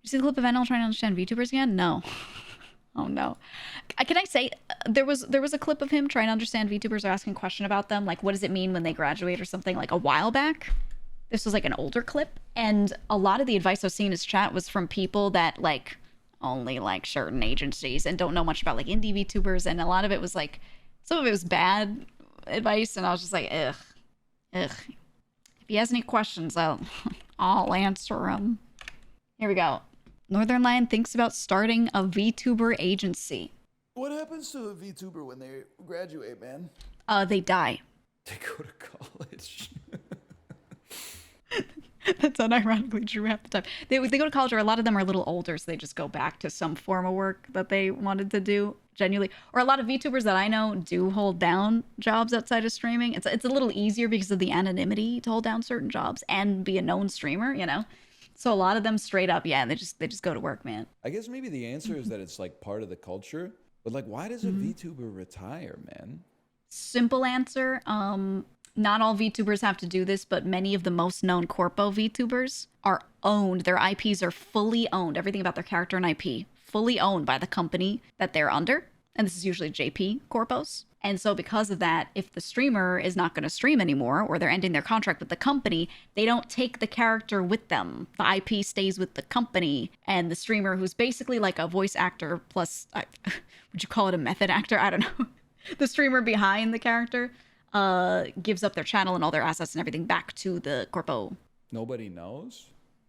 You see the clip of NL trying to understand VTubers again? No. Oh no. Can I say there was a clip of him trying to understand VTubers or asking a question about them, like what does it mean when they graduate or something, like a while back. This was like an older clip, and a lot of the advice I was seeing in his chat was from people that like only like certain agencies and don't know much about like indie VTubers, and a lot of it was like some of it was bad advice, and I was just like, ugh. If he has any questions, I'll answer them. Here we go. Northernlion thinks about starting a VTuber agency. What happens to a VTuber when they graduate, man? They die. They go to college. That's unironically true half the time. They go to college, or a lot of them are a little older, so they just go back to some form of work that they wanted to do genuinely. Or a lot of VTubers that I know do hold down jobs outside of streaming. It's a little easier because of the anonymity to hold down certain jobs and be a known streamer, you know? So a lot of them straight up, yeah, they just go to work, man. I guess maybe the answer is that it's like part of the culture, but like, why does a VTuber retire, man? Simple answer. Not all VTubers have to do this, but many of the most known corpo VTubers are owned. Their IPs are fully owned. Everything about their character and IP, fully owned by the company that they're under. And this is usually JP corpos. And so because of that, if the streamer is not going to stream anymore, or they're ending their contract with the company, they don't take the character with them. The IP stays with the company, and the streamer, who's basically like a voice actor plus, would you call it a method actor? I don't know. The streamer behind the character gives up their channel and all their assets and everything back to the corpo. Nobody knows?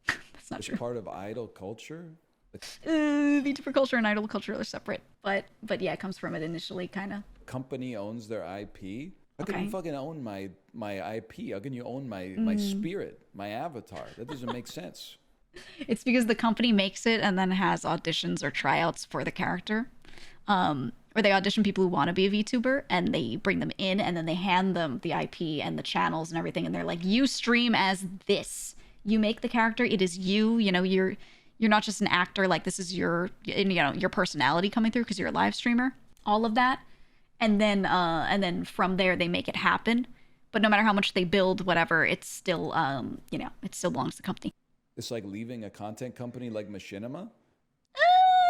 That's not it's true. Part of idol culture? VTuber culture and idol culture are separate. But yeah, it comes from it initially, kind of. Company owns their IP? How Okay. can you fucking own my IP? How can you own my spirit, my avatar? That doesn't make sense. It's because the company makes it and then has auditions or tryouts for the character. Or they audition people who want to be a VTuber, and they bring them in, and then they hand them the IP and the channels and everything, and they're like, you stream as this. You make the character, it is you, you know, you're not just an actor, like this is your, you know, your personality coming through because you're a live streamer. All of that. And then from there they make it happen. But no matter how much they build, whatever, it's still, you know, it still belongs to the company. It's like leaving a content company like Machinima?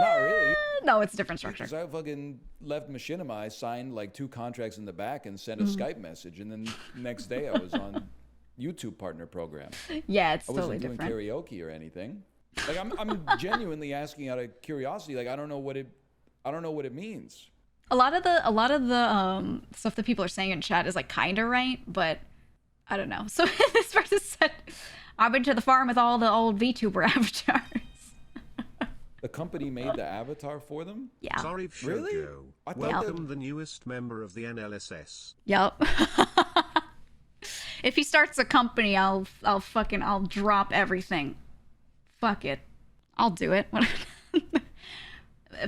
Not really. No, it's a different structure. Because I fucking left Machinima, I signed like 2 contracts in the back and sent a Skype message, and then next day I was on YouTube partner program. Yeah, it's I totally wasn't doing different. karaoke or anything. Like I'm genuinely asking out of curiosity. Like I don't know what it means. A lot of the stuff that people are saying in chat is like kind of right, but I don't know. So this person said, I've been to the farm with all the old VTuber avatars. The company made the avatar for them? Yeah. Sorry, Really? Shoujo. I thought Welcome the newest member of the NLSS. Yep. If he starts a company, I'll drop everything. Fuck it. I'll do it.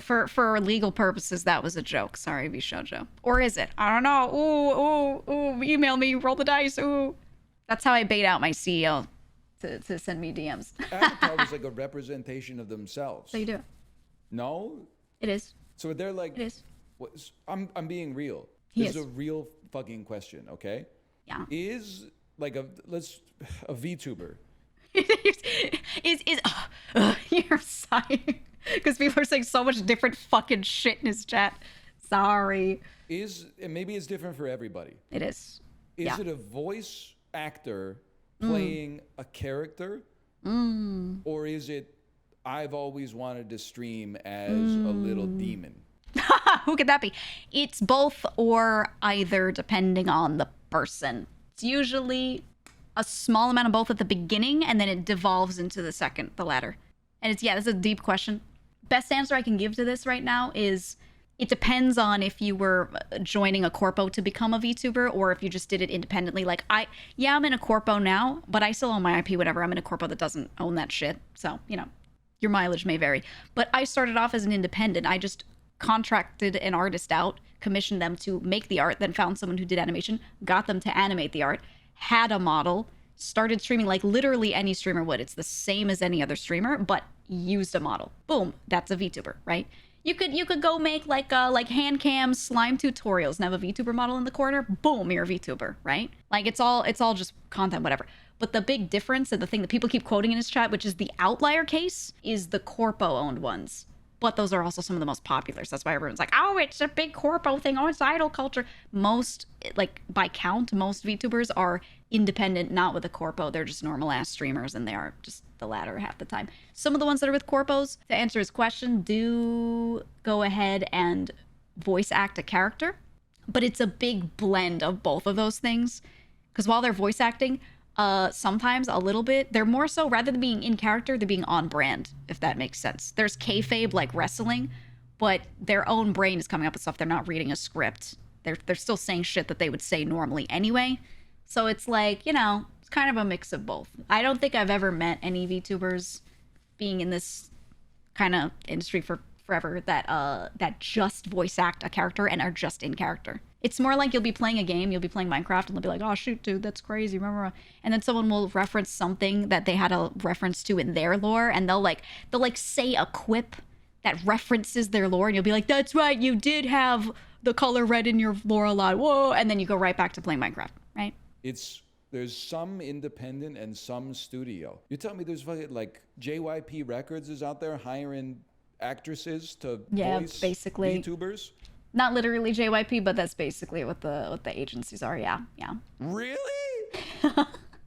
For legal purposes, that was a joke. Sorry, Vshoujo. Or is it? I don't know. Ooh, email me, roll the dice. Ooh. That's how I bait out my CEO to send me DMs. Avatar was like a representation of themselves. So you do it. No? It is. So they're like, It is. I'm being real. He This is is. a real fucking question, okay? Yeah. Is like a VTuber. You're sighing because people are saying so much different fucking shit in his chat. Sorry. And maybe it's different for everybody. It is. Is Yeah. it a voice actor playing a character? Or is it, I've always wanted to stream as a little demon? Who could that be? It's both or either, depending on the person. It's usually a small amount of both at the beginning, and then it devolves into the latter. And it's, yeah, that's a deep question. Best answer I can give to this right now is it depends on if you were joining a corpo to become a VTuber or if you just did it independently. Like, I'm in a corpo now, but I still own my IP, whatever. I'm in a corpo that doesn't own that shit. So, you know, your mileage may vary. But I started off as an independent. I just contracted an artist out, commissioned them to make the art, then found someone who did animation, got them to animate the art, had a model, started streaming like literally any streamer would. It's the same as any other streamer, but used a model. Boom, that's a VTuber, right? You could go make like hand cam slime tutorials and have a VTuber model in the corner. Boom, you're a VTuber, right? Like it's all just content, whatever. But the big difference, and the thing that people keep quoting in his chat, which is the outlier case, is the corpo-owned ones. But those are also some of the most popular. So that's why everyone's like, oh, it's a big corpo thing. Oh, it's idol culture. Most, like, by count, most VTubers are independent, not with a corpo. They're just normal-ass streamers, and they are just the latter half the time. Some of the ones that are with corpos, to answer his question, do go ahead and voice act a character. But it's a big blend of both of those things. Because while they're voice acting, sometimes a little bit, they're more so, rather than being in character, they're being on brand, if that makes sense. There's kayfabe like wrestling, but their own brain is coming up with stuff. They're not reading a script. They're still saying shit that they would say normally anyway. So it's like, you know, it's kind of a mix of both. I don't think I've ever met any VTubers being in this kind of industry for forever that just voice act a character and are just in character. It's more like you'll be playing a game, you'll be playing Minecraft, and they'll be like, oh, shoot, dude, that's crazy, remember? And then someone will reference something that they had a reference to in their lore, and they'll say a quip that references their lore, and you'll be like, that's right, you did have the color red in your lore a lot, whoa, and then you go right back to playing Minecraft, right? There's some independent and some studio. You tell me there's fucking, like, JYP Records is out there hiring actresses to voice basically VTubers? Not literally JYP, but that's basically what the agencies are. Yeah. Really?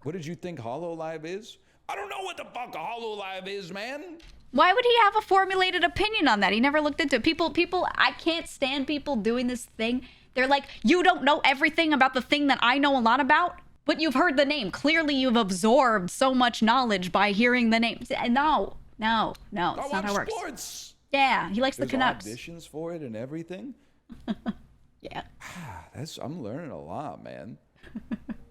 What did you think HoloLive is? I don't know what the fuck a HoloLive is, man. Why would he have a formulated opinion on that? He never looked into it. People, I can't stand people doing this thing. They're like, you don't know everything about the thing that I know a lot about, but you've heard the name. Clearly you've absorbed so much knowledge by hearing the name. No, it's not how it works. Sports. Yeah, he likes the Canucks. Auditions for it and everything. Yeah. I'm learning a lot, man.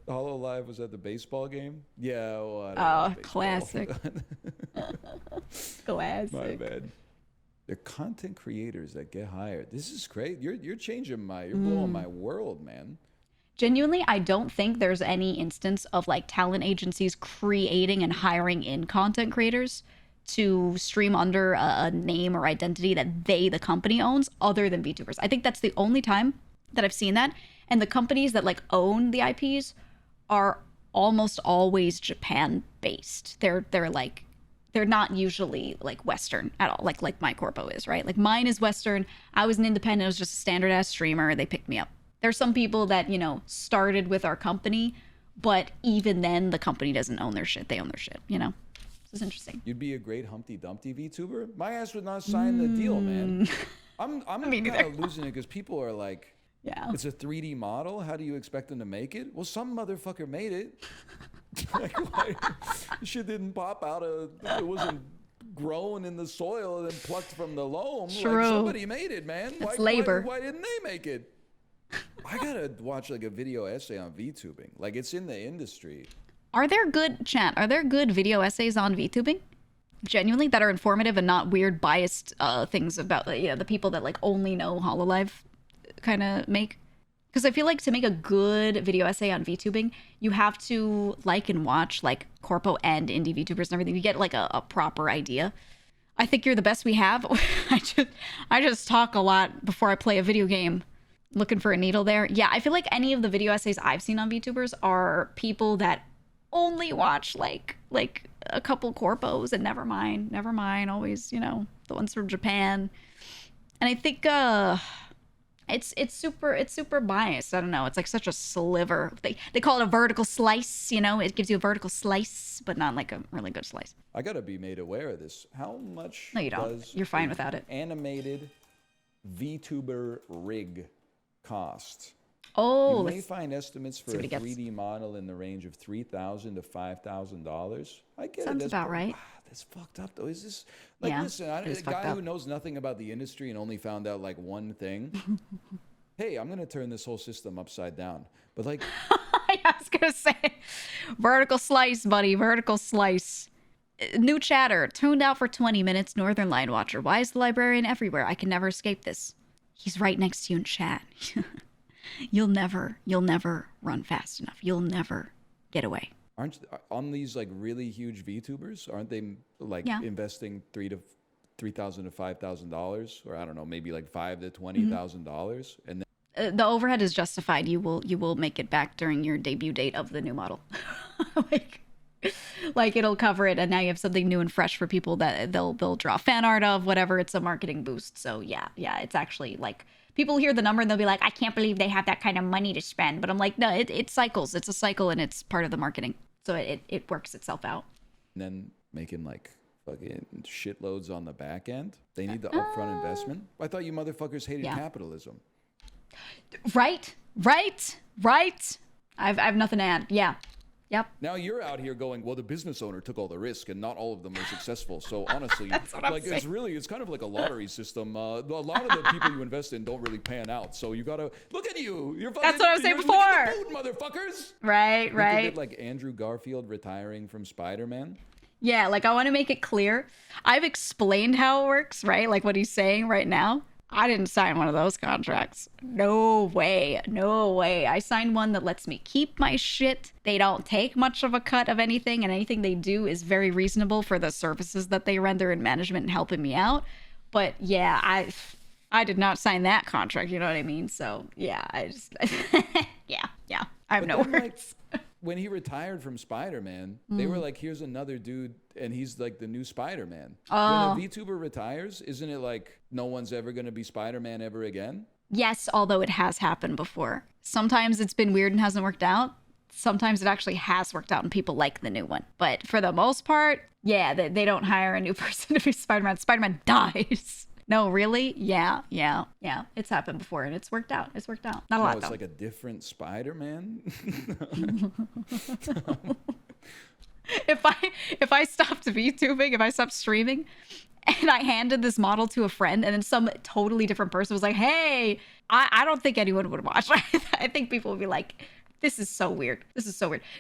HoloLive was at the baseball game? Yeah, well, classic. Classic. My bad. They're content creators that get hired. This is great. You're changing you're blowing my world, man. Genuinely, I don't think there's any instance of like talent agencies creating and hiring in content creators to stream under a name or identity that the company owns, other than VTubers. I think that's the only time that I've seen that. And the companies that like own the IPs are almost always Japan based. They're not usually like Western at all, like my corpo is, right? Like mine is Western. I was an independent. I was just a standard ass streamer. They picked me up. There's some people that, you know, started with our company, but even then the company doesn't own their shit. They own their shit, you know? This is interesting. You'd be a great Humpty Dumpty VTuber. My ass would not sign the deal, man. I'm kind of losing it because people are like, yeah, it's a 3D model. How do you expect them to make it? Well, some motherfucker made it. Like, shit didn't pop out it wasn't grown in the soil and then plucked from the loam. True. Like, somebody made it, man. It's labor. Why didn't they make it? I gotta watch like a video essay on VTubing. Like, it's in the industry. Are there good video essays on VTubing? Genuinely, that are informative and not weird biased things about the people that like only know HoloLive kind of make? Because I feel like to make a good video essay on VTubing, you have to like and watch like corpo and indie VTubers and everything. You get like a proper idea. I think you're the best we have. I just talk a lot before I play a video game. Looking for a needle there. Yeah, I feel like any of the video essays I've seen on VTubers are people that only watch like a couple corpos and never mind always, you know, the ones from Japan. And I think it's super biased. I don't know, it's like such a sliver. They call it a vertical slice, you know, it gives you a vertical slice but not like a really good slice. I gotta be made aware of this. How much No, you don't. You're fine without it. Animated VTuber rig cost? Oh, you may find estimates for a 3D model in the range of $3,000 to $5,000. I get it. Sounds about right. That's fucked up, though. Is this like, listen? A guy who knows nothing about the industry and only found out like one thing. Hey, I'm gonna turn this whole system upside down. But like, I was gonna say, vertical slice, buddy. Vertical slice. New chatter. Tuned out for 20 minutes. Northernlion watcher. Why is the librarian everywhere? I can never escape this. He's right next to you in chat. You'll never run fast enough. You'll never get away. Aren't on these like really huge VTubers? Aren't they like investing $3,000 to $5,000, or I don't know, maybe like $5,000 to $20,000, and then the overhead is justified. You will make it back during your debut date of the new model. Like, Like it'll cover it, and now you have something new and fresh for people that they'll draw fan art of, whatever. It's a marketing boost. So yeah, it's actually like people hear the number and they'll be like, I can't believe they have that kind of money to spend. But I'm like, no, it cycles. It's a cycle, and it's part of the marketing. So it works itself out. And then making like fucking shitloads on the back end. They need the upfront investment. I thought you motherfuckers hated capitalism. Right. I've nothing to add. Yeah. Yep. Now you're out here going, well, the business owner took all the risk and not all of them were successful. So honestly, That's what I'm saying. it's kind of like a lottery system. A lot of the people you invest in don't really pan out. So you gotta look at you. That's what I was saying before. Food, motherfuckers. Right. Did, like Andrew Garfield retiring from Spider-Man. Yeah, like I want to make it clear. I've explained how it works, right? Like what he's saying right now. I didn't sign one of those contracts. No way. I signed one that lets me keep my shit. They don't take much of a cut of anything, and anything they do is very reasonable for the services that they render in management and helping me out. But yeah, I did not sign that contract, you know what I mean? So yeah, I just yeah. I have no words. When he retired from Spider-Man, they were like, here's another dude, and he's like the new Spider-Man. Oh. When a VTuber retires, isn't it like no one's ever going to be Spider-Man ever again? Yes, although it has happened before. Sometimes it's been weird and hasn't worked out. Sometimes it actually has worked out and people like the new one. But for the most part, yeah, they don't hire a new person to be Spider-Man. Spider-Man dies. No, really? Yeah. It's happened before and it's worked out. Not a lot, it's though. like a different Spider-Man? If I stopped VTubing, if I stopped streaming, and I handed this model to a friend, and then some totally different person was like, hey, I don't think anyone would watch. I think people would be like, this is so weird. Because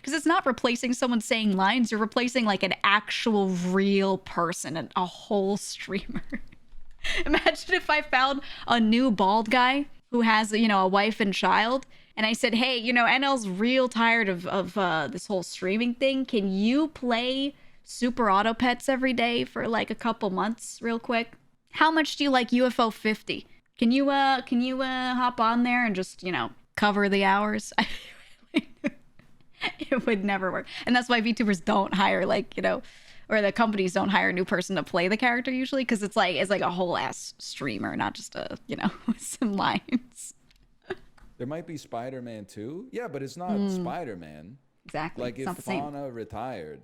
it's not replacing someone saying lines. You're replacing like an actual real person, and a whole streamer. Imagine if I found a new bald guy who has, a wife and child, and I said, hey, NL's real tired of this whole streaming thing. Can you play Super Auto Pets every day for like a couple months real quick? How much do you like UFO 50? Can you hop on there and just, cover the hours? It would never work. And that's why VTubers don't hire or the companies don't hire a new person to play the character usually, because it's like a whole ass streamer, not just some lines. There might be Spider-Man 2. Yeah, but it's not Spider-Man. Exactly. Like it's if Fauna retired,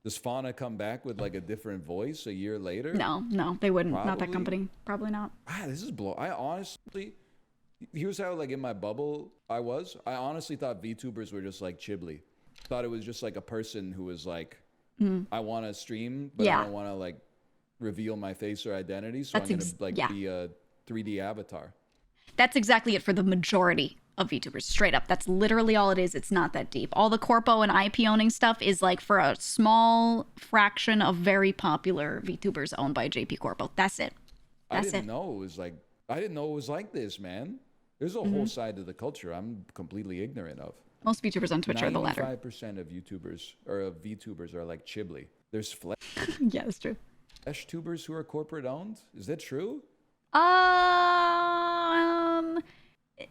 does Fauna come back with like a different voice a year later? No, they wouldn't. Probably. Not that company. Probably not. This is I honestly, here's how like in my bubble I honestly thought VTubers were just like Chibli. Thought it was just like a person who was like, I want to stream, but I don't want to like reveal my face or identity. So I'm going to be a 3D avatar. That's exactly it for the majority of VTubers. Straight up. That's literally all it is. It's not that deep. All the corpo and IP owning stuff is like for a small fraction of very popular VTubers owned by JP Corpo. That's it. I didn't know it was like this, man. There's a whole side to the culture I'm completely ignorant of. Most VTubers on Twitch are the latter. 95% of YouTubers or of VTubers are like Chibli. There's yeah, that's true. Fleshtubers who are corporate owned. Is that true?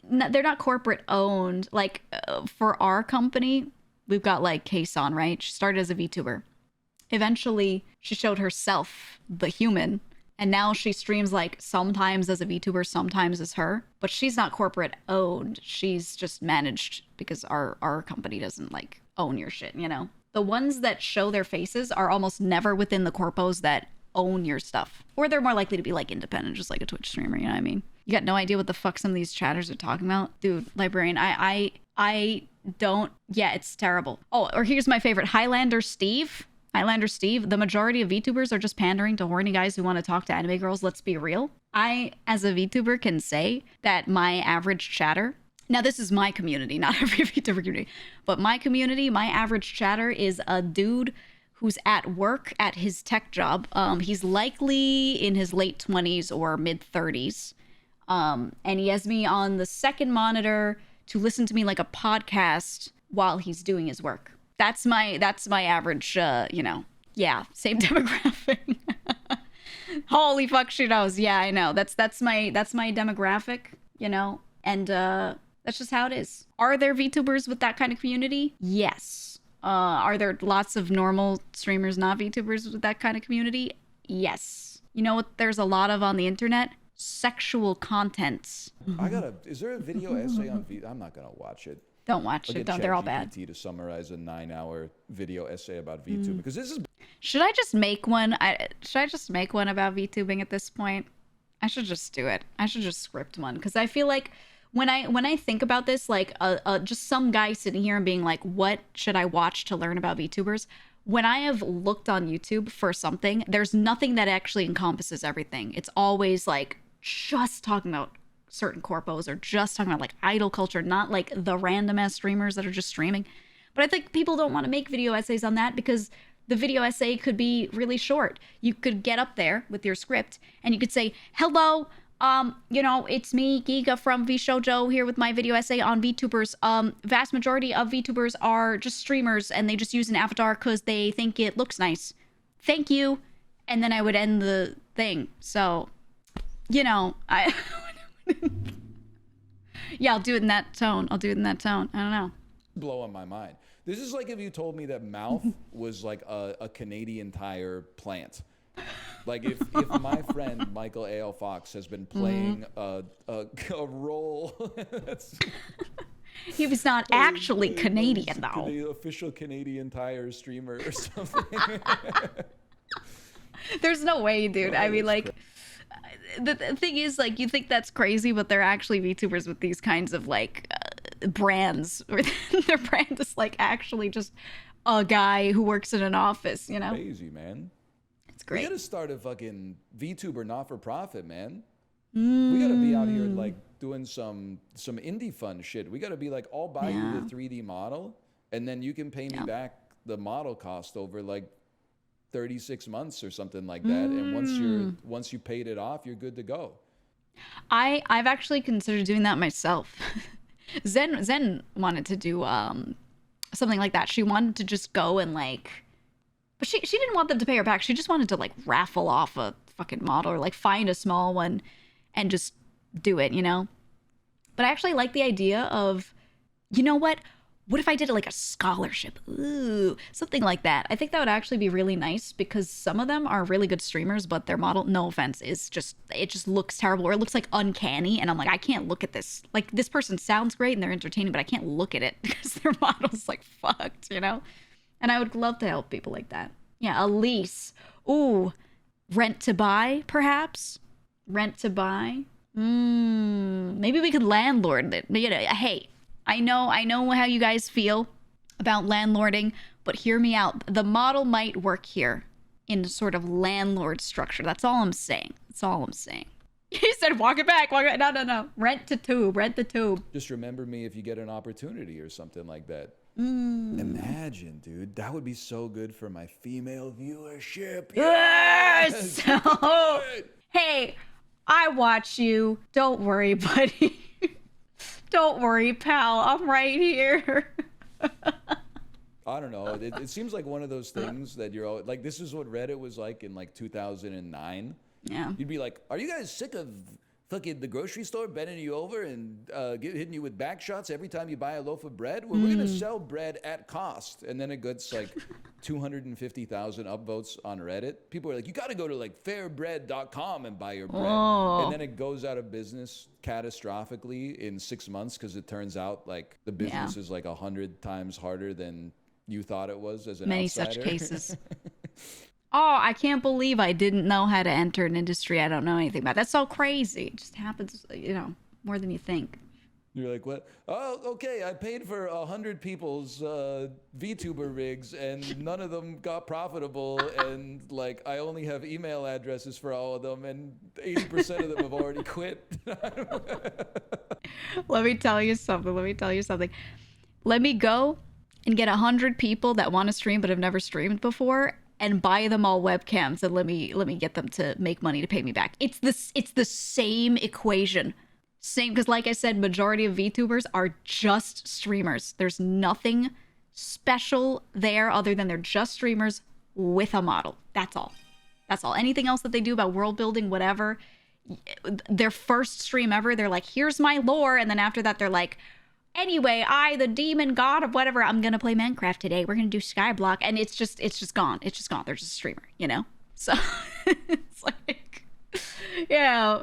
They're not corporate owned. Like for our company, we've got like Kason, right? She started as a VTuber. Eventually, she showed herself, the human, and now she streams like sometimes as a VTuber, sometimes as her. But she's not corporate owned. She's just managed because our company doesn't like own your shit, The ones that show their faces are almost never within the corpos that own your stuff. Or they're more likely to be like independent, just like a Twitch streamer, you know what I mean? You got no idea what the fuck some of these chatters are talking about? Dude, Librarian, I don't, yeah, it's terrible. Oh, or here's my favorite, Highlander Steve, the majority of VTubers are just pandering to horny guys who want to talk to anime girls. Let's be real. I, as a VTuber, can say that my average chatter, now this is my community, not every VTuber community, but my community, my average chatter is a dude who's at work at his tech job. He's likely in his late 20s or mid 30s. And he has me on the second monitor to listen to me like a podcast while he's doing his work. That's my average, yeah, same demographic. Holy fuck, she knows. Yeah, I know. That's my demographic, and that's just how it is. Are there VTubers with that kind of community? Yes. Are there lots of normal streamers, not VTubers, with that kind of community? Yes. You know what there's a lot of on the internet? Sexual contents. Is there a video essay on I'm not gonna watch it. Don't watch it. Don't. They're all bad. To summarize a 9-hour video essay about VTube because this is. Should I just make one? Should I just make one about VTubing at this point? I should just do it. I should just script one because I feel like when I think about this, like just some guy sitting here and being like, what should I watch to learn about VTubers? When I have looked on YouTube for something, there's nothing that actually encompasses everything. It's always like just talking about certain corpos or just talking about like idol culture, not like the random ass streamers that are just streaming. But I think people don't want to make video essays on that because the video essay could be really short. You could get up there with your script and you could say, hello, it's me, GEEGA from VShojo here with my video essay on VTubers. Vast majority of VTubers are just streamers and they just use an avatar because they think it looks nice. Thank you. And then I would end the thing. So, I... Yeah, I'll do it in that tone. I don't know. Blowing my mind. This is like if you told me that mouth was like a Canadian Tire plant. Like if my friend Michael A.L. Fox has been playing a role. He was not actually Canadian though. The official Canadian Tire streamer or something. There's no way, dude. I mean, like. The thing is, like, you think that's crazy, but they're actually VTubers with these kinds of, like, brands. Or their brand is, like, actually just a guy who works in an office, Crazy, man. It's great. We gotta start a fucking VTuber not-for-profit, man. We gotta be out here, like, doing some indie fun shit. We gotta be like, I'll buy you the 3D model, and then you can pay me back the model cost over, like, 36 months or something like that, and once you paid it off, you're good to go. I've actually considered doing that myself. Zen wanted to do something like that. She wanted to just go and like, but she didn't want them to pay her back. She just wanted to like raffle off a fucking model or like find a small one and just do it, But I actually like the idea of, what if I did like a scholarship? Ooh, something like that. I think that would actually be really nice because some of them are really good streamers, but their model, no offense, it just looks terrible or it looks like uncanny. And I'm like, I can't look at this. Like this person sounds great and they're entertaining, but I can't look at it because their model's like fucked, And I would love to help people like that. Yeah, a lease. Ooh, rent to buy, perhaps? Rent to buy? Maybe we could landlord it. Hey. I know how you guys feel about landlording, but hear me out. The model might work here in a sort of landlord structure. That's all I'm saying. He said, walk it back. No. Rent the tube. Just remember me if you get an opportunity or something like that. Imagine, dude. That would be so good for my female viewership. Yes! So, hey, I watch you. Don't worry, buddy. Don't worry, pal. I'm right here. I don't know. It seems like one of those things that you're all, like, this is what Reddit was like in like 2009. Yeah. You'd be like, are you guys sick of fucking the grocery store bending you over and hitting you with back shots every time you buy a loaf of bread? Well, we're going to sell bread at cost. And then it gets like 250,000 upvotes on Reddit. People are like, you got to go to like fairbread.com and buy your bread. Oh. And then it goes out of business catastrophically in 6 months because it turns out like the business is like 100 times harder than you thought it was as an outsider. Such cases. Oh, I can't believe I didn't know how to enter an industry I don't know anything about. That's so crazy. It just happens, more than you think. You're like, what? Oh, okay. I paid for 100 people's VTuber rigs and none of them got profitable. And like, I only have email addresses for all of them and 80% of them have already quit. Let me tell you something. Let me go and get 100 people that want to stream but have never streamed before and buy them all webcams and let me get them to make money to pay me back. It's the same equation. Same, because like I said, majority of VTubers are just streamers. There's nothing special there other than they're just streamers with a model. That's all. Anything else that they do about world building, whatever, their first stream ever, they're like, here's my lore. And then after that, they're like, Anyway, I, the demon god of whatever, I'm gonna play Minecraft today. We're gonna do Skyblock, and it's just gone. It's just gone. They're just a streamer, you know? So it's like, yeah,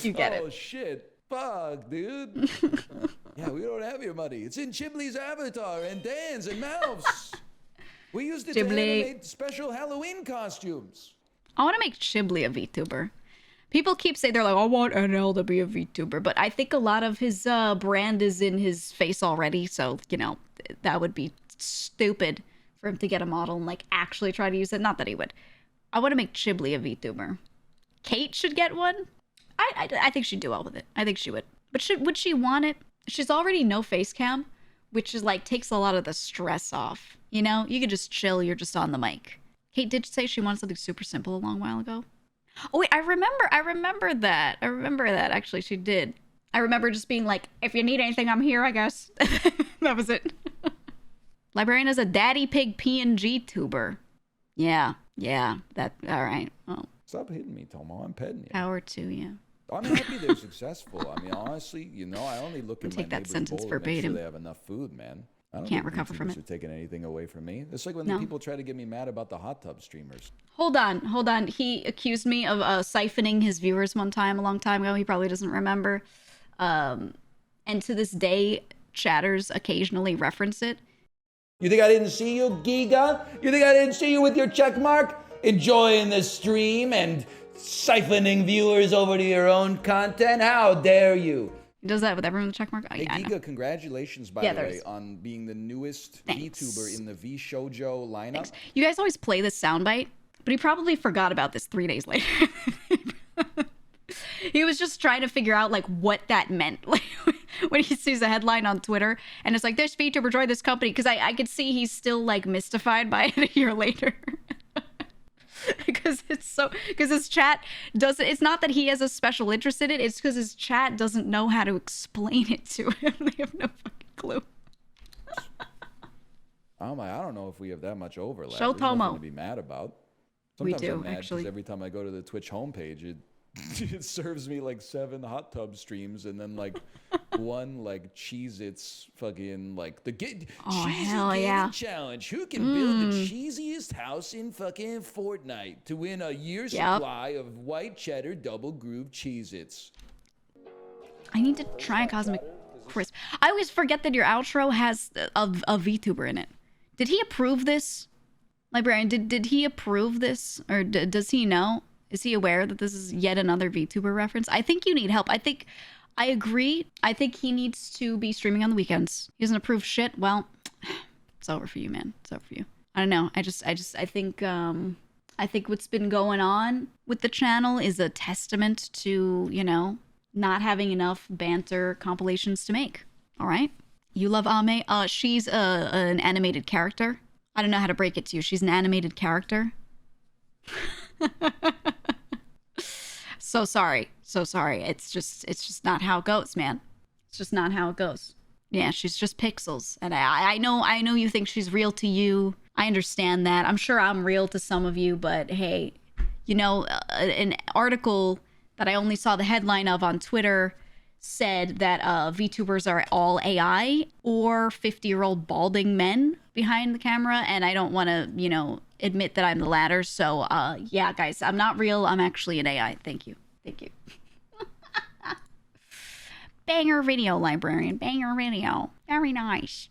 you get it. Oh shit. Fuck, dude. Yeah, we don't have your money. It's in Chibley's avatar and Dan's and Mouth's. We used it to animate special Halloween costumes. I want to make Chibley a VTuber. People keep saying, they're like, I want NL to be a VTuber, but I think a lot of his brand is in his face already, so, you know, that would be stupid for him to get a model and, like, actually try to use it. Not that he would. I want to make Chibley a VTuber. Kate should get one. I think she'd do well with it. I think she would. But would she want it? She's already no face cam, which is, like, takes a lot of the stress off. You know? You could just chill, you're just on the mic. Kate did say she wanted something super simple a long while ago. Oh wait, I remember that. Actually, she did. I remember just being like, if you need anything, I'm here, I guess. That was it. Librarian is a daddy pig PNG tuber. Yeah, that, all right. Oh. Stop hitting me, Tomo, I'm petting you. Power to you. I'm happy they're successful. I mean, honestly, you know, I only look at my neighbor's bowl to make sure they have enough food, man. I don't Can't recover from it. Are taking anything away from me. It's like when the people try to get me mad about the hot tub streamers. Hold on. He accused me of siphoning his viewers one time, a long time ago. He probably doesn't remember. And to this day, chatters occasionally reference it. You think I didn't see you, GEEGA? You think I didn't see you with your check mark? Enjoying the stream and siphoning viewers over to your own content? How dare you? He does that with everyone with a checkmark? Oh, hey, yeah, GEEGA, congratulations, by the way, on being the newest VTuber in the V-Shoujo lineup. Thanks. You guys always play this soundbite, but he probably forgot about this 3 days later. He was just trying to figure out, like, what that meant. Like, when he sees a headline on Twitter, and it's like, this VTuber joined this company, because I could see he's still, like, mystified by it a year later. Because his chat doesn't, it's not that he has a special interest in it, it's because his chat doesn't know how to explain it to him. They have no fucking clue. I don't know if we have that much overlap. Show There's Tomo. nothing to be mad about. We Sometimes do, I'm mad actually. every time I go to the Twitch homepage, it serves me like 7 hot tub streams and then like one like Cheez-Its fucking like the hell yeah. challenge. Who can build the cheesiest house in fucking Fortnite to win a year's supply of white cheddar double groove Cheez-Its? I need to try a Cosmic Crisp. I always forget that your outro has a VTuber in it. Did he approve this? Librarian, did he approve this? Or does he know? Is he aware that this is yet another VTuber reference? I think you need help. I agree. I think he needs to be streaming on the weekends. He doesn't approve shit. Well, it's over for you, man. It's over for you. I don't know. I think what's been going on with the channel is a testament to, you know, not having enough banter compilations to make. All right? You love Ame? She's an animated character. I don't know how to break it to you. She's an animated character. So sorry. It's just not how it goes, man. It's just not how it goes. Yeah, she's just pixels. And I know you think she's real to you. I understand that. I'm sure I'm real to some of you, but hey, you know, an article that I only saw the headline of on Twitter said that VTubers are all AI or 50-year-old balding men behind the camera, and I don't want to, you know, admit that I'm the latter. So yeah, guys, I'm not real. I'm actually an AI. Thank you. Banger video, Librarian. Banger video. Very nice.